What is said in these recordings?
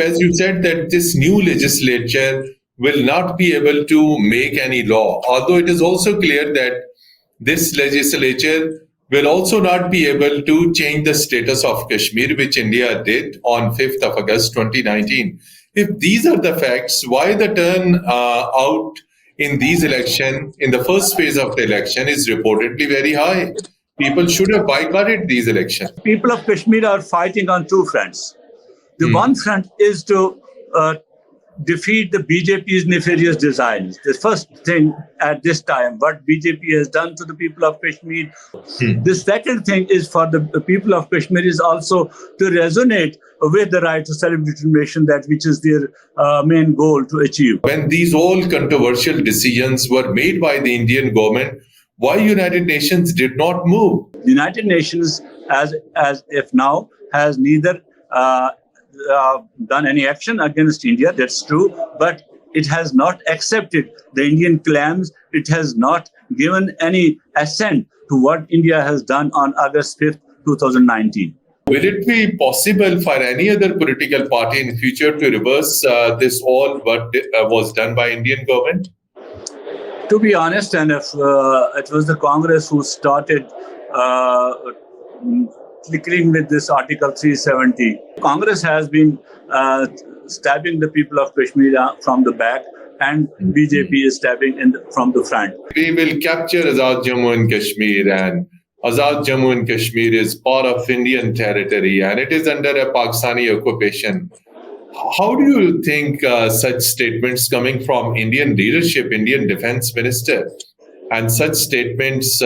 As you said, that this new legislature will not be able to make any law, although it is also clear that this legislature will also not be able to change the status of Kashmir, which India did on 5th of August 2019. If these are the facts, why the turnout in these elections, in the first phase of the election, is reportedly very high? People should have boycotted these elections. People of Kashmir are fighting on two fronts. The one front is to defeat the BJP's nefarious designs. The first thing at this time, what BJP has done to the people of Kashmir. The second thing is for the people of Kashmir is also to resonate with the right to self-determination, that which is their main goal to achieve. When these all controversial decisions were made by the Indian government, why United Nations did not move? United Nations, as if now, has neither done any action against India, that's true, but it has not accepted the Indian claims. It has not given any assent to what India has done on August 5th, 2019. Will it be possible for any other political party in future to reverse this all what was done by Indian government? To be honest, and if it was the Congress who started flickering with this Article 370. Congress has been stabbing the people of Kashmir from the back, and BJP is stabbing from the front. We will capture Azad Jammu and Kashmir, and Azad Jammu and Kashmir is part of Indian territory and it is under a Pakistani occupation. How do you think such statements coming from Indian leadership, Indian Defence Minister, and such statements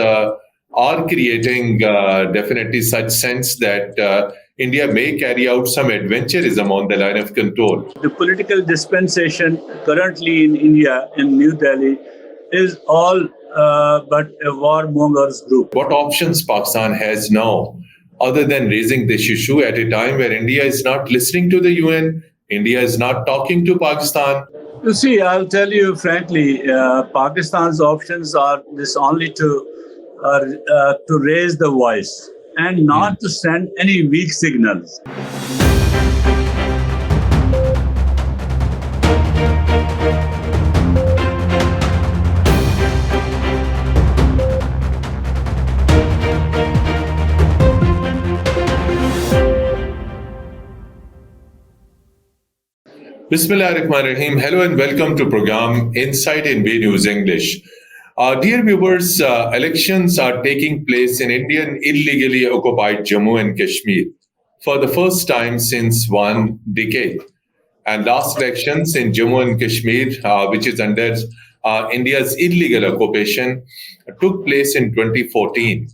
are creating definitely such sense that India may carry out some adventurism on the line of control? The political dispensation currently in India, in New Delhi, is all but a warmongers group. What options Pakistan has now, other than raising this issue at a time where India is not listening to the UN, India is not talking to Pakistan? You see, I'll tell you frankly, Pakistan's options are this only to raise the voice and not to send any weak signals. Bismillahirrahmanirrahim. Hello and welcome to program Insight in B News English. Dear viewers, elections are taking place in Indian illegally occupied Jammu and Kashmir for the first time since 1 decade. And last elections in Jammu and Kashmir, which is under India's illegal occupation, took place in 2014.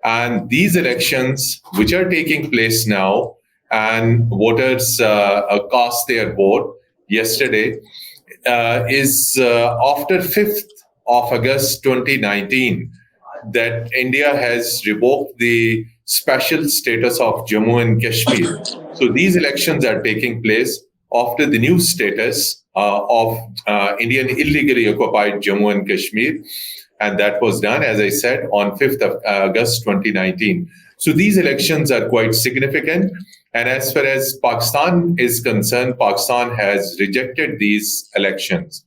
And these elections, which are taking place now, and voters cast their vote yesterday, is after 5th of August 2019 that India has revoked the special status of Jammu and Kashmir. So these elections are taking place after the new status of Indian illegally occupied Jammu and Kashmir. And that was done, as I said, on 5th of August 2019. So these elections are quite significant. And as far as Pakistan is concerned, Pakistan has rejected these elections.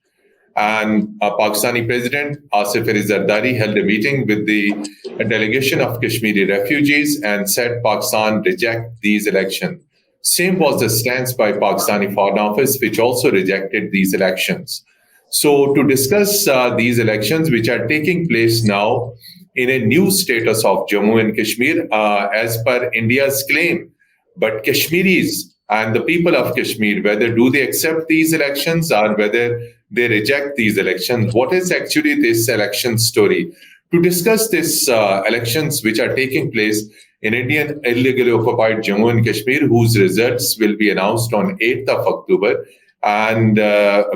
And Pakistani President Asif Ali Zardari held a meeting with the delegation of Kashmiri refugees and said Pakistan reject these elections. Same was the stance by Pakistani Foreign Office, which also rejected these elections. So to discuss these elections, which are taking place now in a new status of Jammu and Kashmir, as per India's claim, but Kashmiris and the people of Kashmir, whether do they accept these elections or whether they reject these elections, what is actually this election story? To discuss this elections which are taking place in Indian illegally occupied Jammu and Kashmir, whose results will be announced on 8th of October. And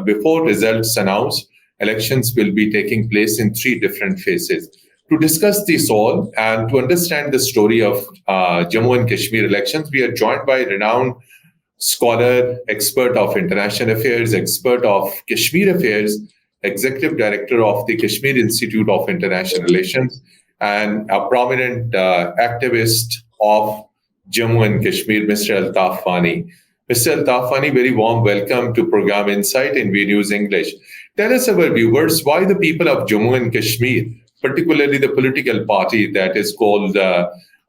before results announced, elections will be taking place in 3 different phases. To discuss this all and to understand the story of Jammu and Kashmir elections, we are joined by renowned scholar, expert of international affairs, expert of Kashmir affairs, executive director of the Kashmir Institute of International Relations, and a prominent activist of Jammu and Kashmir, Mr. Altaf Wani. Mr. Altaf Wani, very warm welcome to program Insight in V News English. Tell us, our viewers, why the people of Jammu and Kashmir, particularly the political party that is called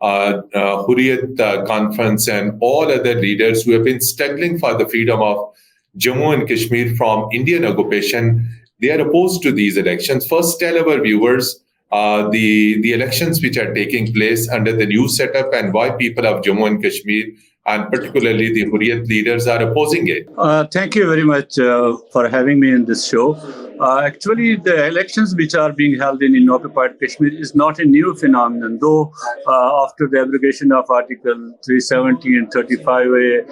Hurriyat Conference and all other leaders who have been struggling for the freedom of Jammu and Kashmir from Indian occupation, they are opposed to these elections. First, tell our viewers the elections which are taking place under the new setup and why people of Jammu and Kashmir and particularly the Hurriyat leaders are opposing it. Thank you very much for having me in this show. Actually, the elections which are being held in occupied Kashmir is not a new phenomenon, though after the abrogation of Article 370 and 35A,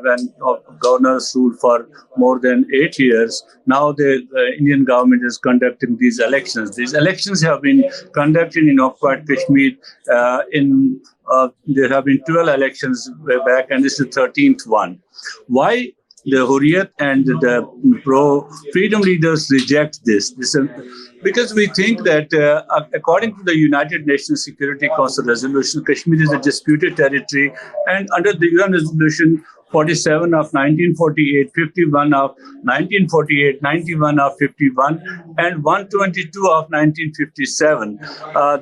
when governors ruled for more than 8 years, now the Indian government is conducting these elections. These elections have been conducted in occupied Kashmir there have been 12 elections way back, and this is the 13th one. Why the Hurriyat and the pro-freedom leaders reject this? Because we think that according to the United Nations Security Council resolution, Kashmir is a disputed territory, and under the UN resolution 47 of 1948, 51 of 1948, 91 of 51, and 122 of 1957.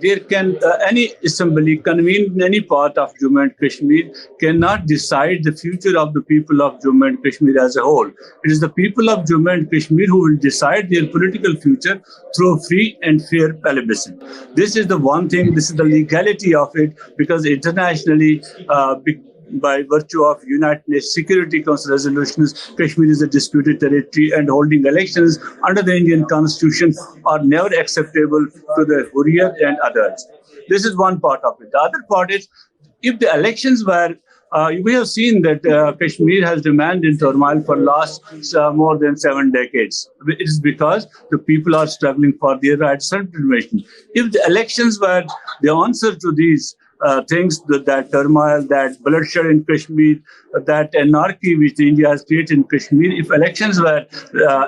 There can any assembly convened in any part of Jammu and Kashmir cannot decide the future of the people of Jammu and Kashmir as a whole. It is the people of Jammu and Kashmir who will decide their political future through free and fair plebiscite. This is the one thing, this is the legality of it, because internationally, by virtue of United Nations Security Council resolutions, Kashmir is a disputed territory, and holding elections under the Indian Constitution are never acceptable to the Hurriyat and others. This is one part of it. The other part is, if the elections were we have seen that Kashmir has remained in turmoil for last more than 7 decades. It is because the people are struggling for their right self-determination. If the elections were the answer to these things, that turmoil, that bloodshed in Kashmir, that anarchy which India has created in Kashmir, if elections were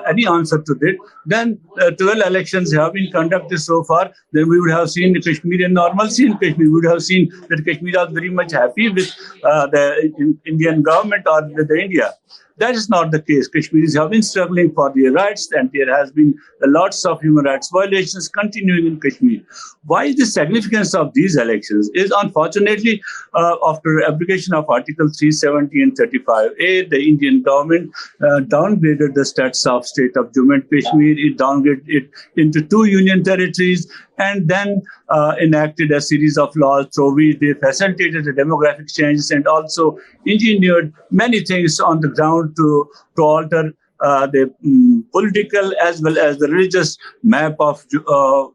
any answer to that, then 12 elections have been conducted so far, then we would have seen Kashmir in normalcy in Kashmir. We would have seen that Kashmir was very much happy with the Indian government or with India. That is not the case. Kashmiris have been struggling for their rights, and there has been lots of human rights violations continuing in Kashmir. Why the significance of these elections is, unfortunately, after abrogation of Article 370 and 35A, the Indian government downgraded the status of state of Jammu and Kashmir. It downgraded it into 2 union territories, and then enacted a series of laws through which they facilitated the demographic changes and also engineered many things on the ground to alter the political as well as the religious map of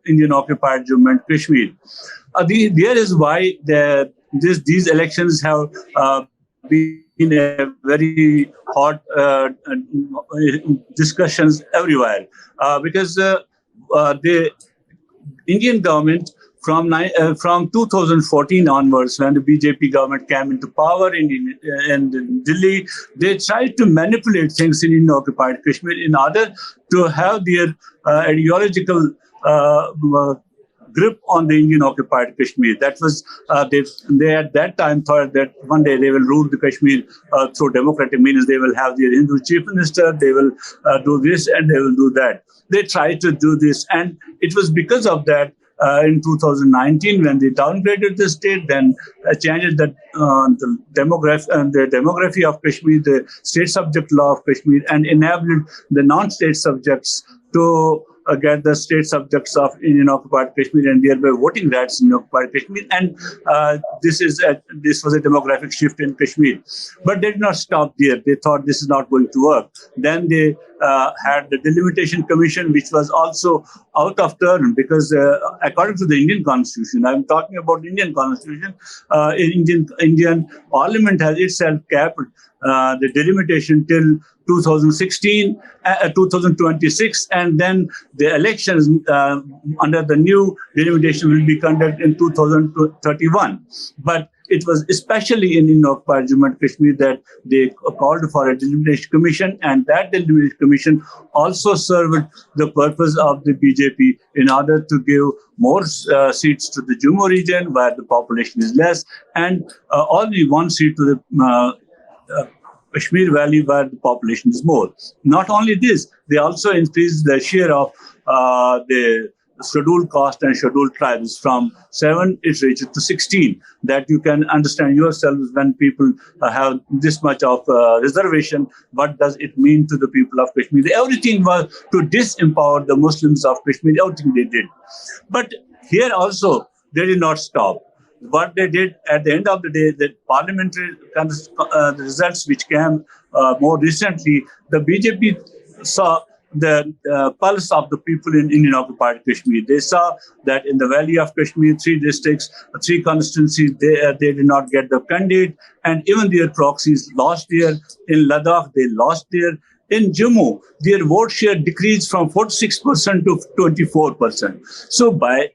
Indian occupied Jammu and Kashmir. There is why these elections have been a very hot discussions everywhere, because the Indian government from 2014 onwards, when the BJP government came into power in Delhi, they tried to manipulate things in Indian-occupied Kashmir in order to have their ideological grip on the Indian-occupied Kashmir. That was they at that time thought that one day they will rule the Kashmir through democratic means. They will have their Hindu chief minister. They will do this and they will do that. They tried to do this, and it was because of that. In 2019, when they downgraded the state, then changed the demography of Kashmir, the state subject law of Kashmir, and enabled the non-state subjects to get the state subjects of Indian occupied Kashmir and thereby voting rights in occupied Kashmir. And this was a demographic shift in Kashmir. But they did not stop there. They thought this is not going to work. Then they had the delimitation commission, which was also out of turn because according to the Indian constitution, I'm talking about the Indian constitution, Indian parliament has itself capped the delimitation till 2016, 2026, and then the elections under the new delimitation will be conducted in 2031. But it was especially in occupied Jammu and Kashmir that they called for a delimitation commission, and that delimitation commission also served the purpose of the BJP in order to give more seats to the Jammu region where the population is less, and only one seat to the Kashmir Valley, where the population is more. Not only this, they also increased the share of the scheduled caste and scheduled tribes from 7, it reached to 16. That you can understand yourselves when people have this much of reservation, what does it mean to the people of Kashmir? Everything was to disempower the Muslims of Kashmir, everything they did. But here also, they did not stop. What they did at the end of the day, the parliamentary results which came more recently, the BJP saw the pulse of the people in Indian occupied Kashmir. They saw that in the Valley of Kashmir, 3 districts, 3 constituencies, they did not get the candidate, and even their proxies lost there. In Ladakh, they lost there. In Jammu, their vote share decreased from 46% to 24%. So by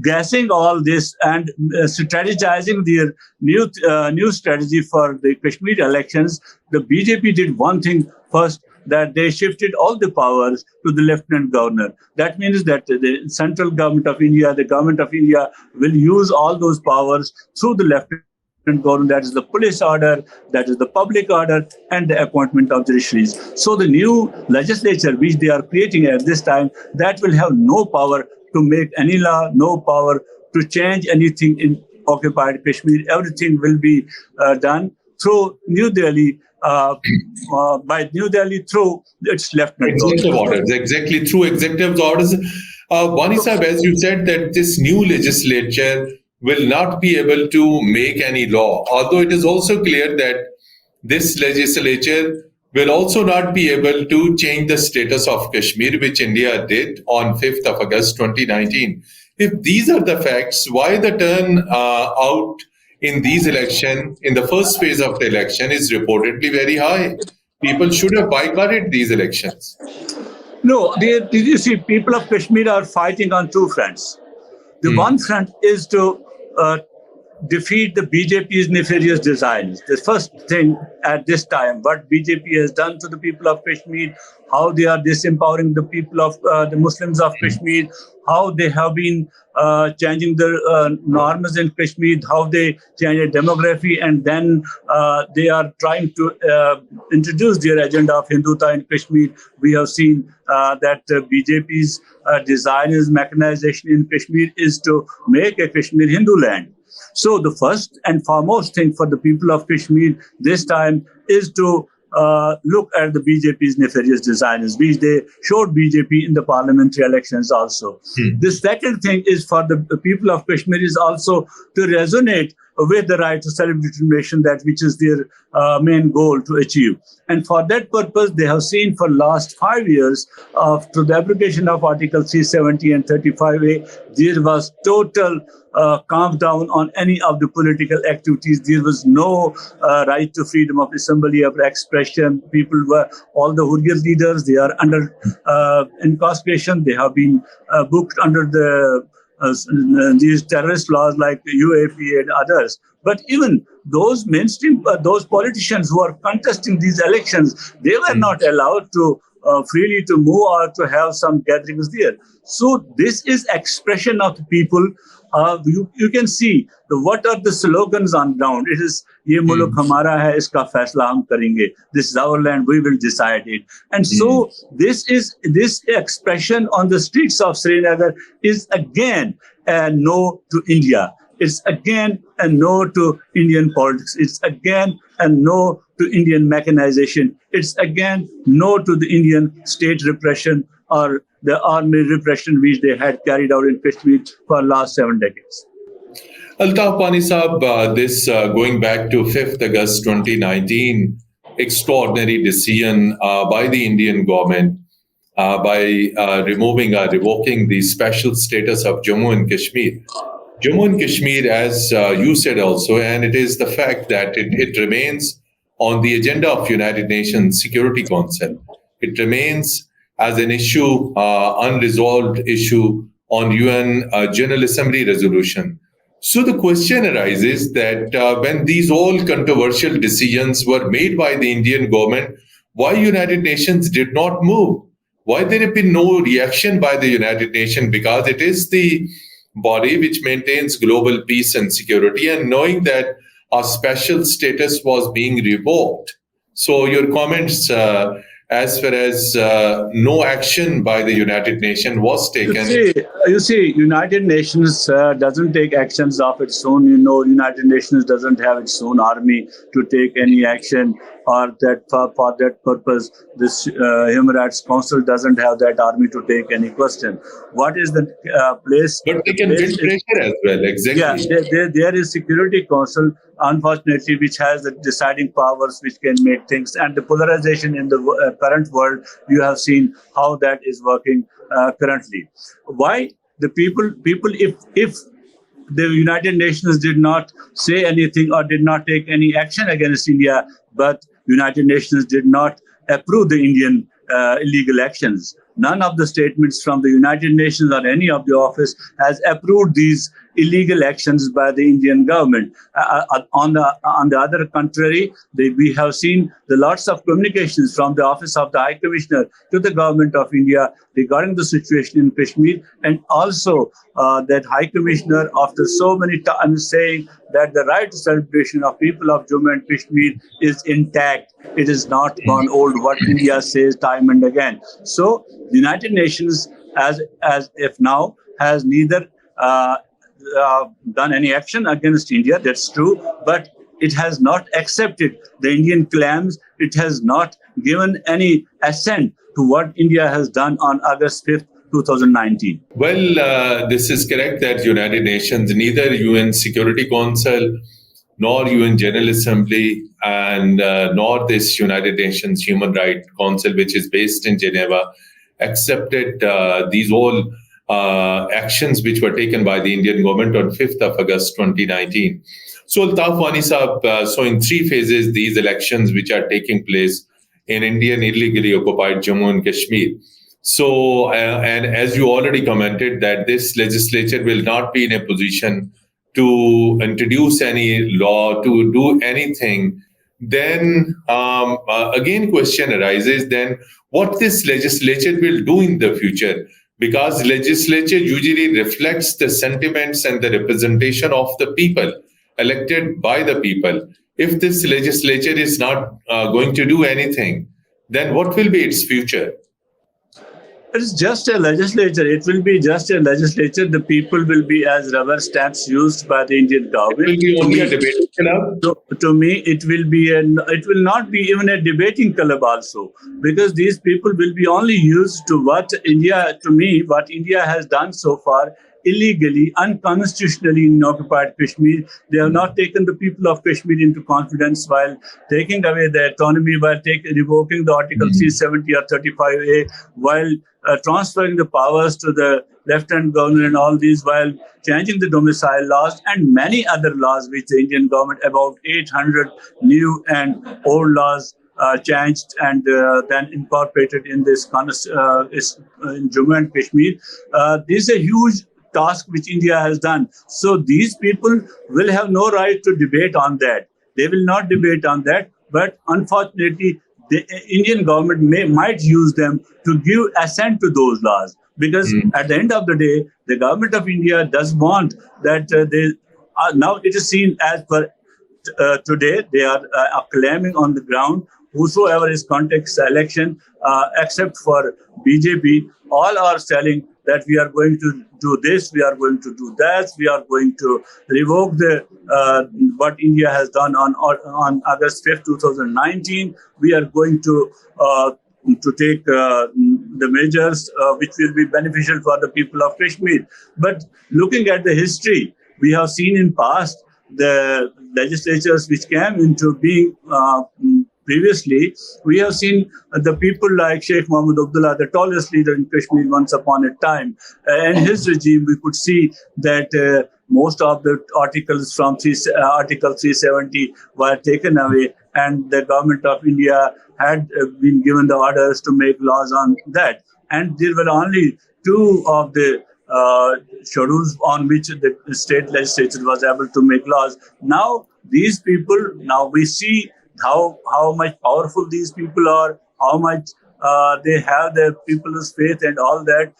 guessing all this and strategizing their new strategy for the Kashmir elections, the BJP did one thing first, that they shifted all the powers to the Lieutenant Governor. That means that the central government of India, the government of India will use all those powers through the Lieutenant Governor. That is the police order, that is the public order, and the appointment of judiciaries. So the new legislature which they are creating at this time, that will have no power to make any law, no power to change anything in occupied Kashmir. Everything will be done through New Delhi, by New Delhi through its Lieutenant Executive orders, exactly, through executive orders. Wani Sahib, as you said, that this new legislature will not be able to make any law, although it is also clear that this legislature will also not be able to change the status of Kashmir, which India did on 5th of August 2019. If these are the facts, why the turnout in these elections, in the first phase of the election, is reportedly very high? People should have boycotted these elections. No, you see, people of Kashmir are fighting on 2 fronts. The one front is to defeat the BJP's nefarious designs. The first thing at this time, what BJP has done to the people of Kashmir, how they are disempowering the people of the Muslims of Kashmir, how they have been changing the norms in Kashmir, how they change the demography, and then they are trying to introduce their agenda of Hindutva in Kashmir. We have seen that BJP's design is mechanization in Kashmir is to make a Kashmir Hindu land. So the first and foremost thing for the people of Kashmir this time is to look at the BJP's nefarious designs, which they showed BJP in the parliamentary elections also. The second thing is for the people of Kashmir is also to resonate with the right to self-determination, that which is their main goal to achieve. And for that purpose, they have seen for last 5 years, after the application of Article 370 and 35A, there was total calm down on any of the political activities. There was no right to freedom of assembly, of expression. People were, all the Hurriyat leaders, they are under incarceration. They have been booked under these terrorist laws like UAP and others. But even those mainstream, those politicians who are contesting these elections, they were not allowed to freely to move or to have some gatherings there. So this is expression of the people. You can see what are the slogans on ground. It is "Ye mulk hamara hai, iska faisla hum karenge." This is our land, we will decide it. And so this expression on the streets of Srinagar is again a no to India. It's again a no to Indian politics. It's again a no to Indian mechanization. It's again no to the Indian state repression or the army repression which they had carried out in Kashmir for the last 7 decades. Altaf Wani Sahib, this going back to 5th August 2019, extraordinary decision by the Indian government by revoking the special status of Jammu and Kashmir. Jammu and Kashmir, as you said also, and it is the fact that it remains on the agenda of United Nations Security Council. It remains as an issue, unresolved issue on UN General Assembly resolution. So the question arises that when these all controversial decisions were made by the Indian government, why United Nations did not move? Why there have been no reaction by the United Nations? Because it is the body which maintains global peace and security, and knowing that our special status was being revoked. So your comments, as far as no action by the United Nations was taken. You see, United Nations doesn't take actions of its own. You know, United Nations doesn't have its own army to take any action, or that for that purpose, this Human Rights Council doesn't have that army to take any question. What is the place? But they can build pressure as well, exactly. Yeah, there is Security Council, unfortunately, which has the deciding powers, which can make things. And the polarization in the current world, you have seen how that is working currently. Why the people, if the United Nations did not say anything or did not take any action against India, but United Nations did not approve the Indian illegal actions. None of the statements from the United Nations or any of the office has approved these illegal actions by the Indian government. On the other contrary, we have seen the lots of communications from the Office of the High Commissioner to the Government of India regarding the situation in Kashmir, and also that High Commissioner, after so many times saying that the right to celebration of people of Jammu and Kashmir is intact. It is not gone old, what India says time and again. So the United Nations, as if now, has neither done any action against India, that's true, but it has not accepted the Indian claims. It has not given any assent to what India has done on August 5th, 2019. Well, this is correct that United Nations, neither UN Security Council, nor UN General Assembly, and nor this United Nations Human Rights Council, which is based in Geneva, accepted these all actions which were taken by the Indian government on 5th of August 2019. So, Altaf Wani Sahab, so in 3 phases, these elections which are taking place in Indian illegally occupied Jammu and Kashmir. So, and as you already commented, that this legislature will not be in a position to introduce any law, to do anything, then again question arises, then what this legislature will do in the future? Because legislature usually reflects the sentiments and the representation of the people, elected by the people. If this legislature is not going to do anything, then what will be its future? It's just a legislature. It will be just a legislature. The people will be as rubber stamps used by the Indian government. It will be only a debating club? To me, it will not be even a debating club also, because these people will be only used to what India has done so far illegally, unconstitutionally in occupied Kashmir. They have not taken the people of Kashmir into confidence while taking away their autonomy, while revoking the Article 370 or 35A, while transferring the powers to the Lieutenant Governor and all these, while changing the domicile laws and many other laws which the Indian government, about 800 new and old laws changed and then incorporated in this in Jammu and Kashmir. This is a huge task which India has done. So these people will have no right to debate on that. They will not debate on that. But unfortunately, the Indian government might use them to give assent to those laws. Because at the end of the day, the government of India does want that now it is seen as per today, they are claiming on the ground, whosoever is contesting the election, except for BJP, all are telling that we are going to do this, we are going to do that, we are going to revoke the what India has done on August 5th, 2019. We are going to take the measures which will be beneficial for the people of Kashmir. But looking at the history, we have seen in past the legislatures which came into being previously, we have seen the people like Sheikh Mohammed Abdullah, the tallest leader in Kashmir once upon a time. In his regime, we could see that most of the articles from Article 370 were taken away, and the government of India had been given the orders to make laws on that. And there were only 2 of the schedules on which the state legislature was able to make laws. Now, these people, now we see how much powerful these people are, how much they have the people's faith and all that.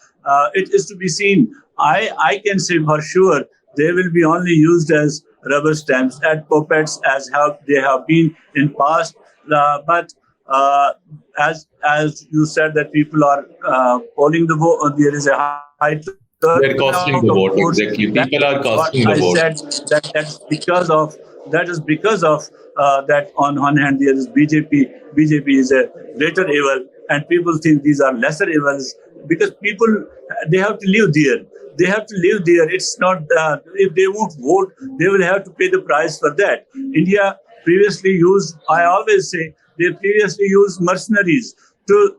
It is to be seen. I can say for sure they will be only used as rubber stamps and puppets as they have been in past. But as you said that people are polling the vote, there is a high turnout of They're votes. casting the vote, exactly. That People are is what casting I the vote. said, that is because of that on one hand there is BJP is a greater evil, and people think these are lesser evils because people, they have to live there. They have to live there. It's not if they won't vote, they will have to pay the price for that. India previously used, I always say, they previously used mercenaries to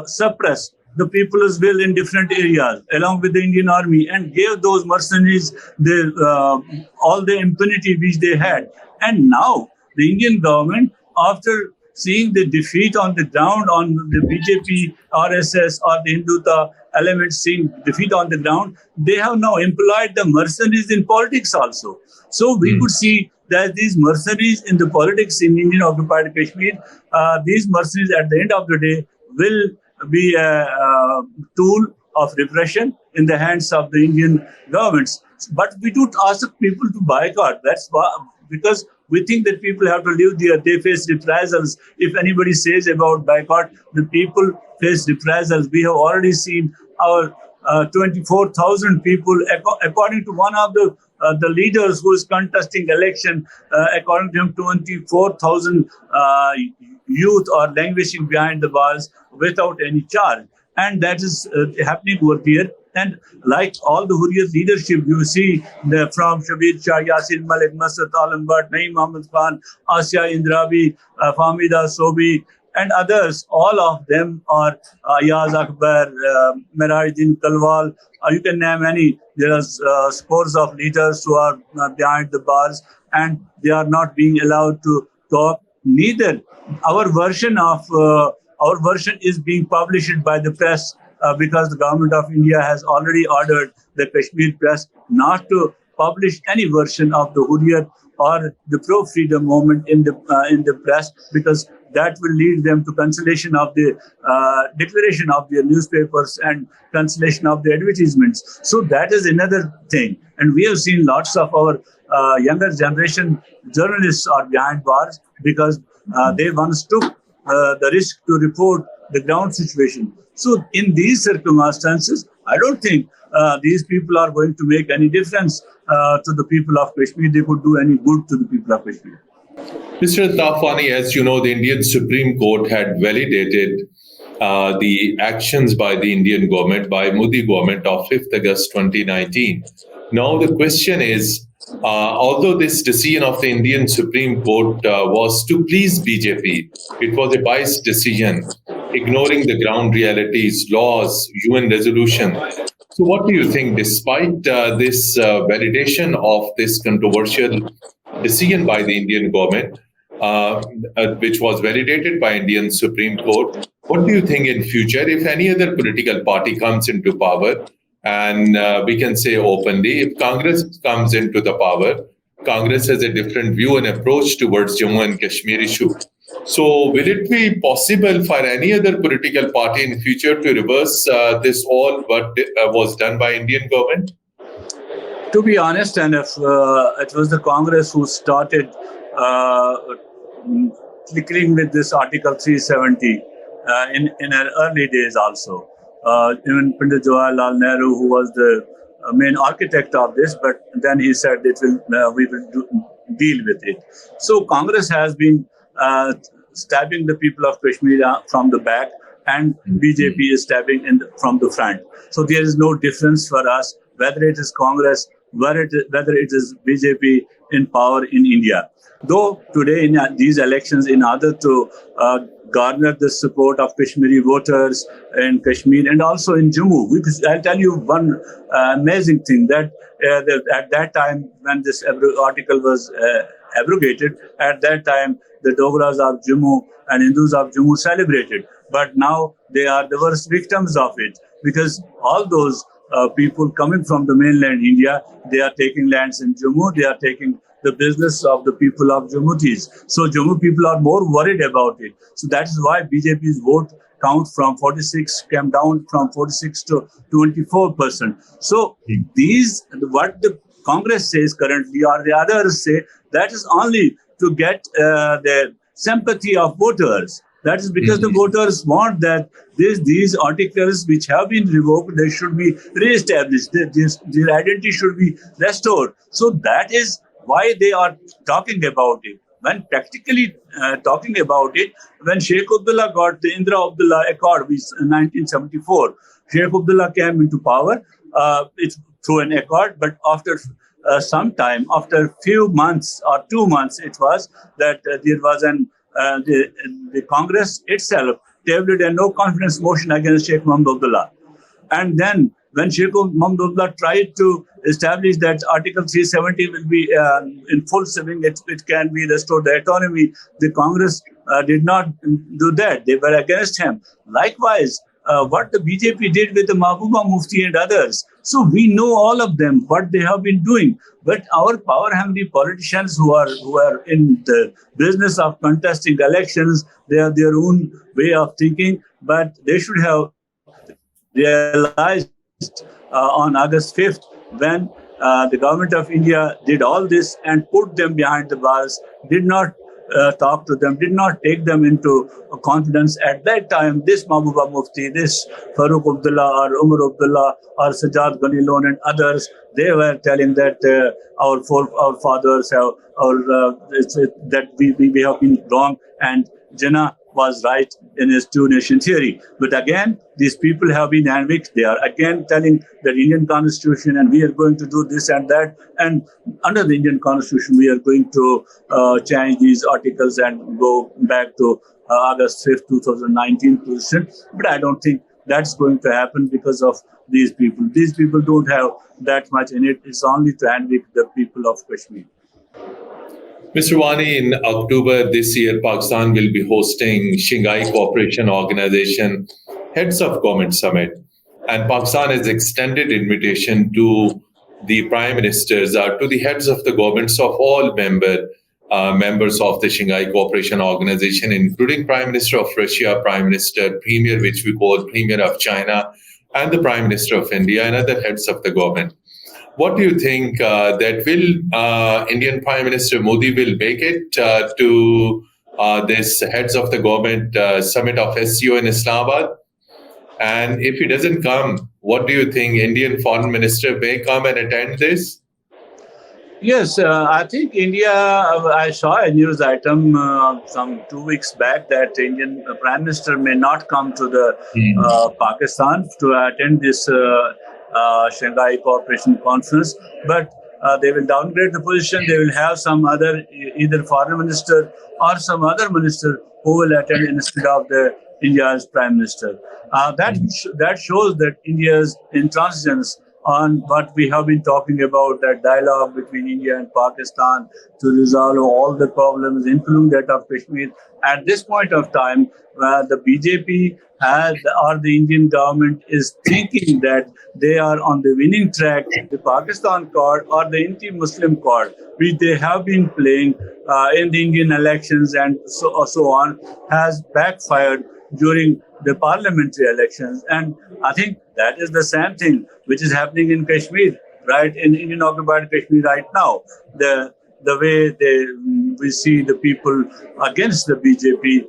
suppress the people's will in different areas, along with the Indian army, and gave those mercenaries all the impunity which they had. And now the Indian government, after seeing the defeat on the ground on the BJP, RSS, or the Hindutva elements seeing defeat on the ground, they have now employed the mercenaries in politics also. So we could see that these mercenaries in the politics in Indian occupied Kashmir, these mercenaries at the end of the day will be a tool of repression in the hands of the Indian governments. But we do ask people to boycott. That's why, because we think that people have to live there. They face reprisals. If anybody says about boycott, the people face reprisals. We have already seen our 24,000 people, according to one of the leaders who is contesting election, according to him, 24,000 youth are languishing behind the bars without any charge. And that is happening over here. And like all the Hurriyat leadership, you see from Shabir Shah, Yasir Malik, Masrat Alam Bhatt, Naeem Ahmed Khan, Asya Indrabi, Fahmida Sobi, and others. All of them are Ayaz Akbar, Merajuddin Talwal. You can name any. There are scores of leaders who are behind the bars, and they are not being allowed to talk. Neither our version is being published by the press. Because the government of India has already ordered the Kashmir press not to publish any version of the Hurriyat or the pro-freedom movement in the press, because that will lead them to cancellation of the declaration of their newspapers and cancellation of the advertisements. So that is another thing. And we have seen lots of our younger generation journalists are behind bars because they once took the risk to report the ground situation. So in these circumstances, I don't think these people are going to make any difference to the people of Kashmir. They could do any good to the people of Kashmir. Mr. Altaf Wani, as you know, the Indian Supreme Court had validated the actions by the Indian government, by Modi government of 5th August 2019. Now the question is, although this decision of the Indian Supreme Court was to please BJP, it was a biased decision, ignoring the ground realities, laws, UN resolution. So what do you think, despite this validation of this controversial decision by the Indian government, which was validated by Indian Supreme Court, what do you think in future, if any other political party comes into power, and we can say openly, if Congress comes into the power, Congress has a different view and approach towards Jammu and Kashmir issue. So will it be possible for any other political party in future to reverse this all what was done by Indian government? To be honest, and if it was the Congress who started tinkering with this Article 370 in our early days also. Even Pandit Jawaharlal Nehru, who was the main architect of this, but then he said we will deal with it. So Congress has been stabbing the people of Kashmir from the back, and BJP is stabbing from the front. So there is no difference for us whether it is Congress, whether it is BJP in power in India. Though today in these elections, in order to garner the support of Kashmiri voters in Kashmir and also in Jammu, I'll tell you one amazing thing, that at that time when this article was abrogated, at that time the Dogras of Jammu and Hindus of Jammu celebrated. But now they are the worst victims of it, because all those people coming from the mainland India, they are taking lands in Jammu, they are taking the business of the people of Jammutis. So Jammu people are more worried about it. So that is why BJP's vote count from 46 came down from 46 to 24%. So what the Congress says currently, or the others say, that is only to get the sympathy of voters. That is because the voters want that these articles which have been revoked, they should be re-established. Their identity should be restored. So that is why they are talking about it. When practically talking about it, when Sheikh Abdullah got the Indira Abdullah Accord, which in 1974, Sheikh Abdullah came into power. It's through an accord, but after some time, after a few months or 2 months, it was that there was the Congress itself tabled a no confidence motion against Sheikh Mohammed Abdullah. And then when Sheikh Mohammed Abdullah tried to establish that Article 370 will be in full swing, it can be restored the autonomy, the Congress did not do that. They were against him. Likewise, what the BJP did with the Mahbooba Mufti and others. So we know all of them, what they have been doing. But our power-hungry politicians who are in the business of contesting elections, they have their own way of thinking, but they should have realized on August 5th, when the government of India did all this and put them behind the bars, did not talk to them, did not take them into confidence. At that time, this Mahbooba Mufti, this Farooq Abdullah or Umar Abdullah or Sajjad Ghani Lone and others, they were telling that our fathers have, that we have been wrong and Jinnah was right in his two-nation theory. But again, these people have been handpicked. They are again telling the Indian Constitution, and we are going to do this and that. And under the Indian Constitution, we are going to change these articles and go back to August 5th, 2019 position. But I don't think that's going to happen because of these people. These people don't have that much in it. It's only to handpick the people of Kashmir. Mr. Wani, in October this year, Pakistan will be hosting Shanghai Cooperation Organization Heads of Government Summit. And Pakistan has extended invitation to the prime ministers, to the heads of the governments of all members of the Shanghai Cooperation Organization, including Prime Minister of Russia, Prime Minister, Premier, which we call Premier of China, and the Prime Minister of India and other heads of the government. What do you think that will Indian Prime Minister Modi will make it to this heads of the government summit of SCO in Islamabad? And if he doesn't come, what do you think Indian Foreign Minister may come and attend this? Yes, I think India, I saw a news item some 2 weeks back that Indian Prime Minister may not come to the Pakistan to attend this Shanghai Cooperation Conference, but they will downgrade the position. They will have some other, either foreign minister or some other minister who will attend instead of the India's Prime Minister. That shows that India's intransigence on what we have been talking about, that dialogue between India and Pakistan to resolve all the problems, including that of Kashmir. At this point of time, the BJP or the Indian government is thinking that they are on the winning track. The Pakistan card or the anti-Muslim card, which they have been playing in the Indian elections and so on, has backfired during the parliamentary elections. And I think that is the same thing which is happening in Kashmir, right, in Indian occupied Kashmir right now. The way we see the people against the BJP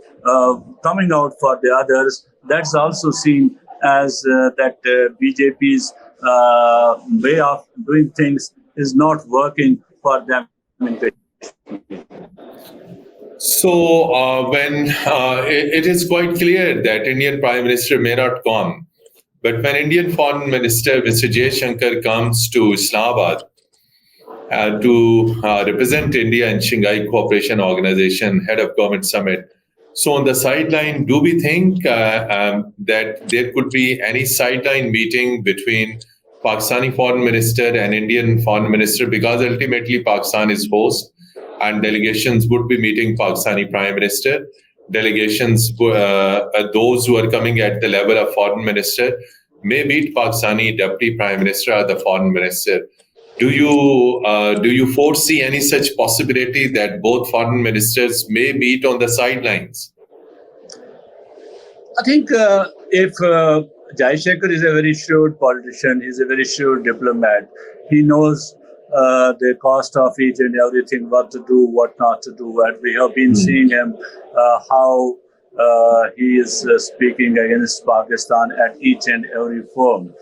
coming out for the others, that's also seen as that BJP's way of doing things is not working for them in Kashmir. So when it is quite clear that Indian Prime Minister may not come, but when Indian Foreign Minister Mr. Jaishankar comes to Islamabad to represent India in Shanghai Cooperation Organization Head of Government Summit, so on the sideline, do we think that there could be any sideline meeting between Pakistani Foreign Minister and Indian Foreign Minister, because ultimately Pakistan is host and delegations would be meeting Pakistani Prime Minister. Delegations, those who are coming at the level of Foreign Minister, may meet Pakistani Deputy Prime Minister or the Foreign Minister. Do you foresee any such possibility that both foreign ministers may meet on the sidelines? I think if Jaishankar is a very shrewd politician, he's a very shrewd diplomat. He knows the cost of each and everything, what to do, what not to do. And we have been seeing him how he is speaking against Pakistan at each and every forum.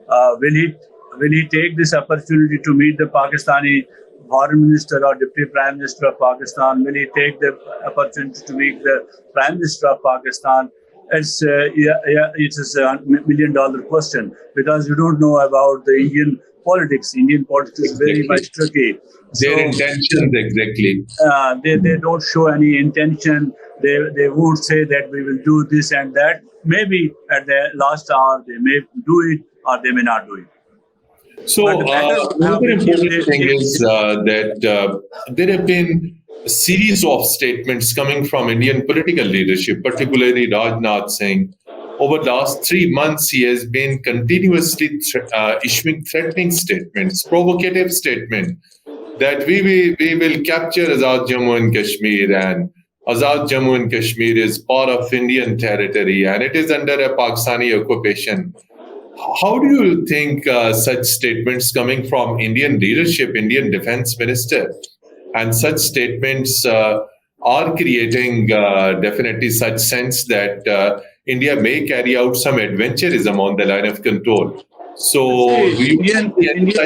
Will he take this opportunity to meet the Pakistani Foreign Minister or Deputy Prime Minister of Pakistan? Will he take the opportunity to meet the Prime Minister of Pakistan? It is a $1 million question, because you don't know about the Indian politics. Indian politics is very much tricky. Their intentions, exactly. They don't show any intention. They won't say that we will do this and that. Maybe at the last hour they may do it or they may not do it. So another important thing is that there have been a series of statements coming from Indian political leadership, particularly Rajnath Singh. Over the last 3 months, he has been continuously issuing threatening statements, provocative statements, that we will capture Azad Jammu and Kashmir, and Azad Jammu and Kashmir is part of Indian territory and it is under a Pakistani occupation. How do you think such statements coming from Indian leadership, Indian Defense Minister, and such statements are creating definitely such sense that India may carry out some adventurism on the line of control? So, Indian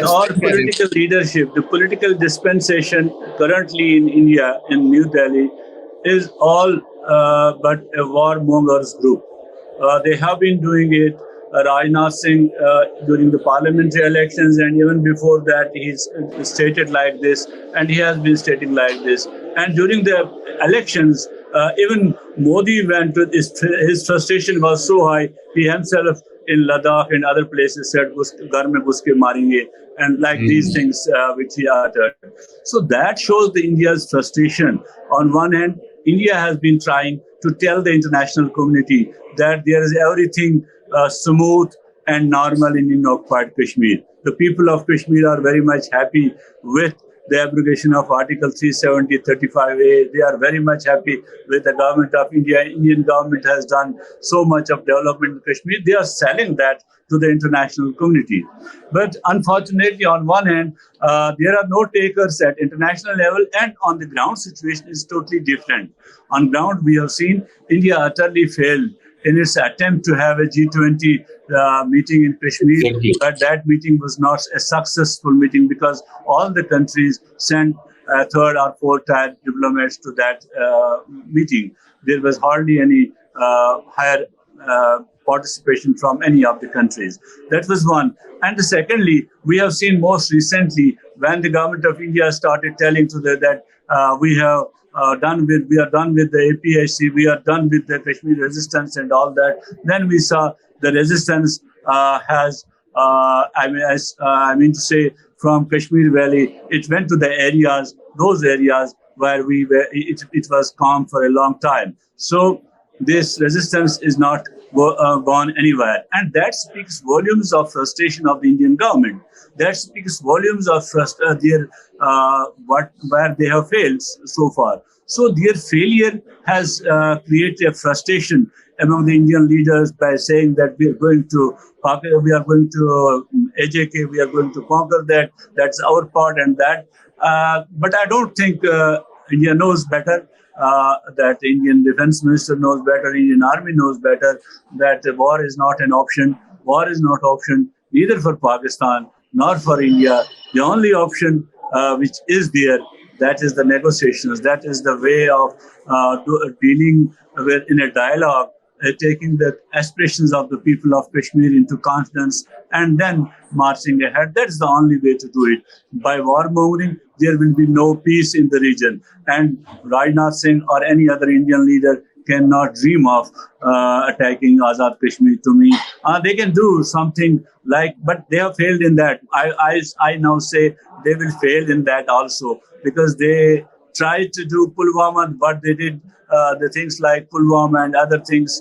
or political leadership, the political dispensation currently in India, in New Delhi, is all but a warmongers group. They have been doing it. Rajnath Singh during the parliamentary elections, and even before that, he's stated like this, and he has been stating like this. And during the elections, even Modi went to his frustration was so high. He himself in Ladakh and other places said, "Ghar mein ghus ke marenge," and like these things which he uttered. So that shows the India's frustration. On one hand, India has been trying to tell the international community that there is everything smooth and normal in occupied Kashmir. The people of Kashmir are very much happy with the abrogation of Article 370, 35A. They are very much happy with the government of India. Indian government has done so much of development in Kashmir. They are selling that to the international community. But unfortunately, on one hand, there are no takers at international level, and on the ground situation is totally different. On ground, we have seen India utterly failed in its attempt to have a G20 meeting in Kashmir, but that meeting was not a successful meeting because all the countries sent third or fourth tier diplomats to that meeting. There was hardly any higher participation from any of the countries. That was one. And secondly, we have seen most recently when the government of India started telling to that we are done with the APHC, we are done with the Kashmir resistance and all that. Then we saw the resistance has, I mean to say, from Kashmir Valley, it went to the areas, those areas where it was calm for a long time. So this resistance is not gone anywhere. And that speaks volumes of frustration of the Indian government. That speaks volumes of where they have failed so far. So their failure has created a frustration among the Indian leaders by saying that we are going to AJK, we are going to conquer that. That's our part and that. But I don't think India knows better. That the Indian Defense Minister knows better, Indian Army knows better, that war is not an option. War is not option neither for Pakistan nor for India. The only option which is there, that is the negotiations. That is the way of dealing with in a dialogue, taking the aspirations of the people of Kashmir into confidence and then marching ahead. That's the only way to do it. By warmongering, there will be no peace in the region. And Rajnath Singh or any other Indian leader cannot dream of attacking Azad Kashmir. To me, they can do something like, but they have failed in that. I now say they will fail in that also, because they tried to do Pulwama, but they did the things like Pulwama and other things,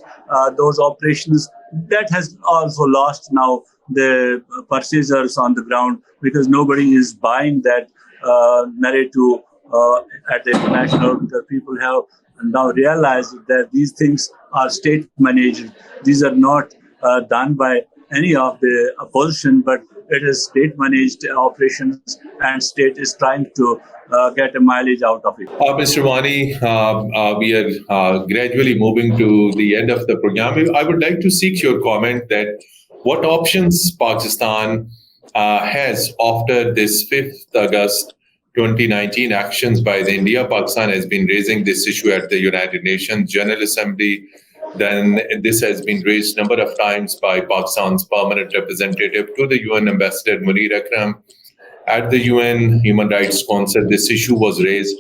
those operations, that has also lost now the purchasers on the ground, because nobody is buying that narrative at the international, because people have now realized that these things are state managed. These are not done by any of the opposition, but it is state-managed operations, and state is trying to get a mileage out of it. Mr. Wani, we are gradually moving to the end of the program. I would like to seek your comment that what options Pakistan has after this 5th August 2019 actions by the India. Pakistan has been raising this issue at the United Nations General Assembly. Then this has been raised a number of times by Pakistan's permanent representative to the UN Ambassador Munir Akram. At the UN Human Rights Council, this issue was raised.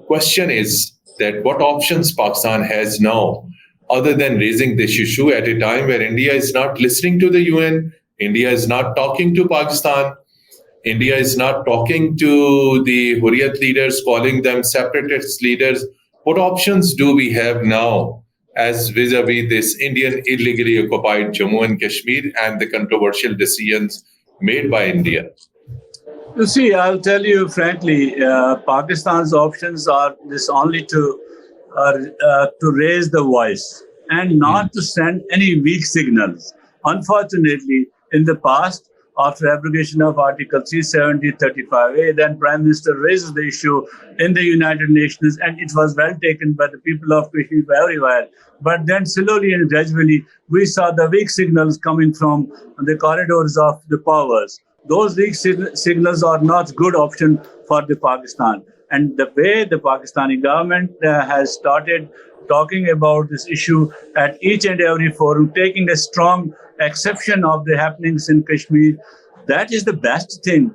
Question is that what options Pakistan has now other than raising this issue at a time where India is not listening to the UN, India is not talking to Pakistan, India is not talking to the Hurriyat leaders, calling them separatist leaders. What options do we have now as vis-a-vis this Indian illegally occupied Jammu and Kashmir and the controversial decisions made by India? You see, I'll tell you frankly, Pakistan's options are this only to raise the voice and not to send any weak signals. Unfortunately, in the past, after abrogation of Article 370-35A, then Prime Minister raises the issue in the United Nations, and it was well taken by the people of Kashmir everywhere. But then slowly and gradually, we saw the weak signals coming from the corridors of the powers. Those weak signals are not good option for the Pakistan. And the way the Pakistani government has started talking about this issue at each and every forum, taking a strong exception of the happenings in Kashmir, that is the best thing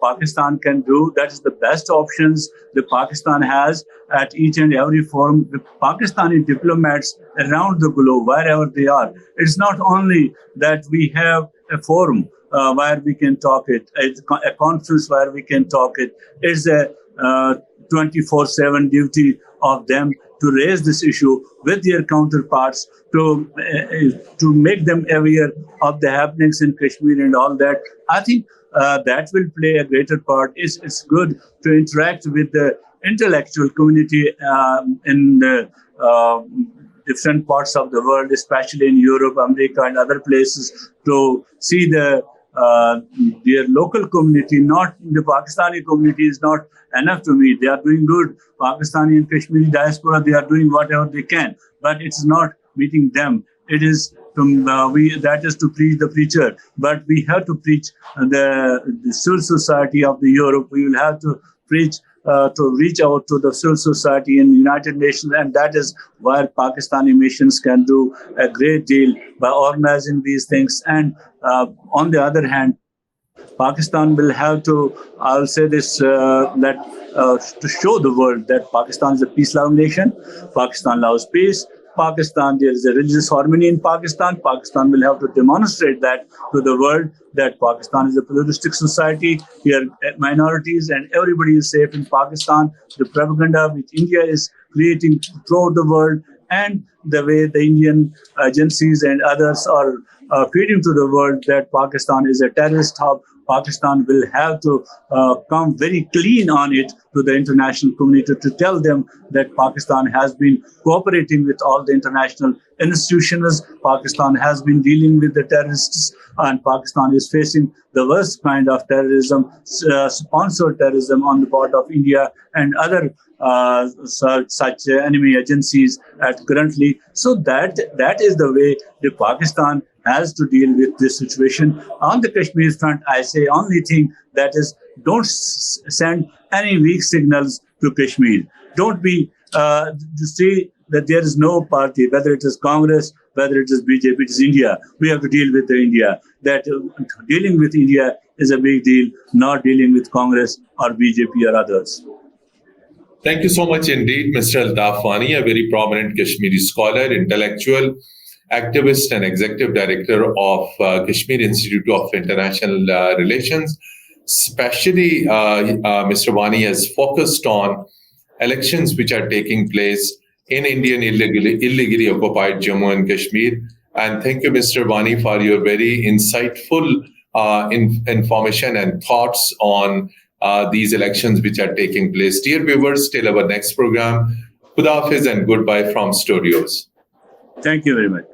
Pakistan can do. That is the best options the Pakistan has at each and every forum. The Pakistani diplomats around the globe, wherever they are, it's not only that we have a forum where we can talk it, a conference where we can talk it. It's a 24/7 duty of them to raise this issue with their counterparts, to make them aware of the happenings in Kashmir and all that. I think that will play a greater part. It's good to interact with the intellectual community in the different parts of the world, especially in Europe, America, and other places, to see their local community. Not the Pakistani community is not enough to me. They are doing good. Pakistani and Kashmiri diaspora, they are doing whatever they can, but it's not meeting them. It is that is to preach the preacher, but we have to preach the civil society of the Europe. We will have to preach to reach out to the civil society in the United Nations, and that is where Pakistani missions can do a great deal by organizing these things. And on the other hand, Pakistan will have to, I'll say this, to show the world that Pakistan is a peace-loving nation. Pakistan loves peace. Pakistan, there is a religious harmony in Pakistan. Pakistan will have to demonstrate that to the world, that Pakistan is a pluralistic society. Here, minorities and everybody is safe in Pakistan. The propaganda which India is creating throughout the world, and the way the Indian agencies and others are feeding to the world that Pakistan is a terrorist hub, Pakistan will have to come very clean on it to the international community to tell them that Pakistan has been cooperating with all the international institutions. Pakistan has been dealing with the terrorists, and Pakistan is facing the worst kind of terrorism, sponsored terrorism on the part of India and other such enemy agencies currently. So that is the way the Pakistan has to deal with this situation. On the Kashmir front, I say only thing that is, don't send any weak signals to Kashmir. Don't be to see that there is no party, whether it is Congress, whether it is BJP, it is India. We have to deal with the India. That dealing with India is a big deal, not dealing with Congress or BJP or others. Thank you so much indeed, Mr. Altaf Wani, a very prominent Kashmiri scholar, intellectual, activist and executive director of Kashmir Institute of International Relations. Especially, Mr. Wani has focused on elections which are taking place in Indian illegally occupied Jammu and Kashmir. And thank you, Mr. Wani, for your very insightful information and thoughts on these elections which are taking place. Dear viewers, till our next program, Khuda Hafiz and goodbye from studios. Thank you very much.